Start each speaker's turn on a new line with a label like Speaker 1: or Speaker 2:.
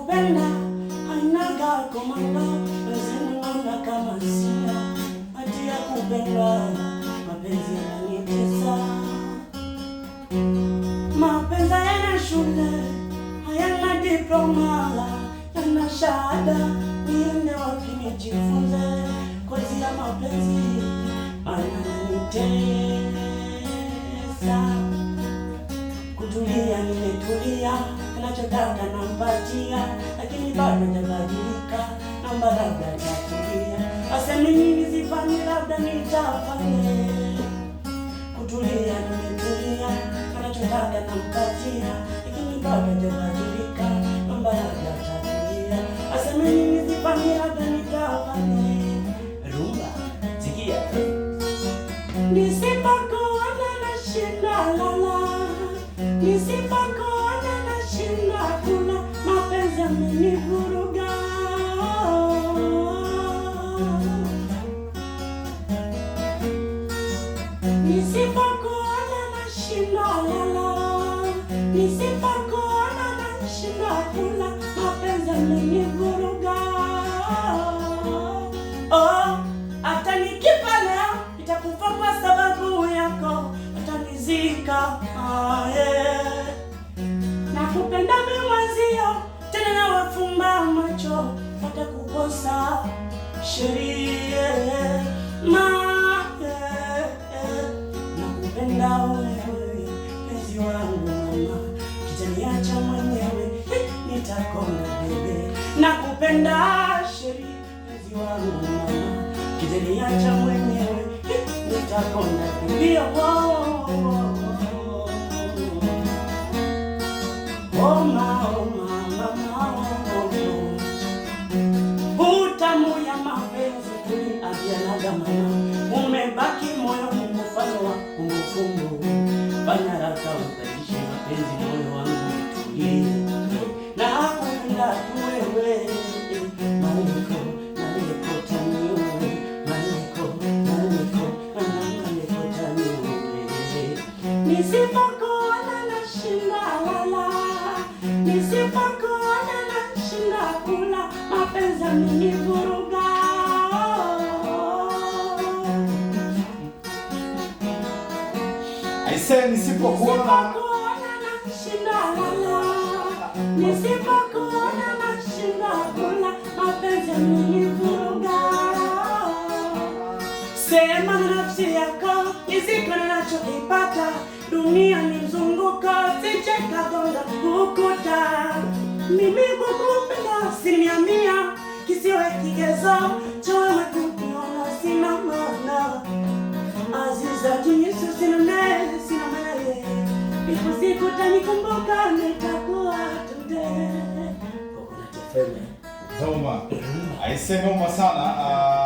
Speaker 1: kupenda hainaga komando, naona kama sina hati ya kupenda, mapenzi yananitesa. Mapenzi yana shule, hayana diploma, yana shahada, niende wapi nijifunze? Kozi ya mapenzi ananitesa. Kutulia nimetulia, anachotaka nampatia, lakini bado hajabadilika, naomba labda atatulia. Aseme nini sifanye, labda nitafanye. Kutulia nimetulia, anachotaka nampatia, lakini bado hajabadilika, naomba labda atatulia. Aseme nini sifanye, labda nitafanye. Rumba, sikia. Nisipokuona nashinda lala, nisipokuona nashinda kula, mapenzi yamenivuruga. Nisipokuona nashinda lala, nisipokuona nashinda kula, mapenzi yamenivuruga. Oh, hata nikifa leo nitakufa kwa sababu yako, utanizika. Yeah. Nakupenda mimi mwenzio, tena nawafumba macho, watakukosa sheria. Nakupenda wewe, mpenzi wangu mama, kitaniacha mwenyewe, nitakonda bebe. Nakupenda sheria, mpenzi wangu mama, kitaniacha mwenyewe, nitakonda bebe. Oh mama, utamu ya mapenzi kuliavianaga mama, umebaki moyoni mfano wa kumbukumbu. Fanya haraka ubadilishe mapenzi, moyo wangu utulie. Nakupenda tu wewe, maniko taniwe, maniko taniwe. Nisipokuona nashinda lala, nisipokuona nashinda kula, mapenzi yamenivuruga.
Speaker 2: Aise, nisipokuona
Speaker 1: nashinda lala, nisipokuona nashinda kula, mapenzi yamenivuruga. Sema na nafsi yako, niziko ninachokipata, dunia ni mzunguko, sicheka gonga ukuta. Mimi kukupenda asilimia mia, kisiwe kigezo cha wewe kuniona sina maana. Aziza Yesu sina mele, ipo siku utanikumbuka, nitakuwa today.
Speaker 2: Zoma. Aise, noma sana.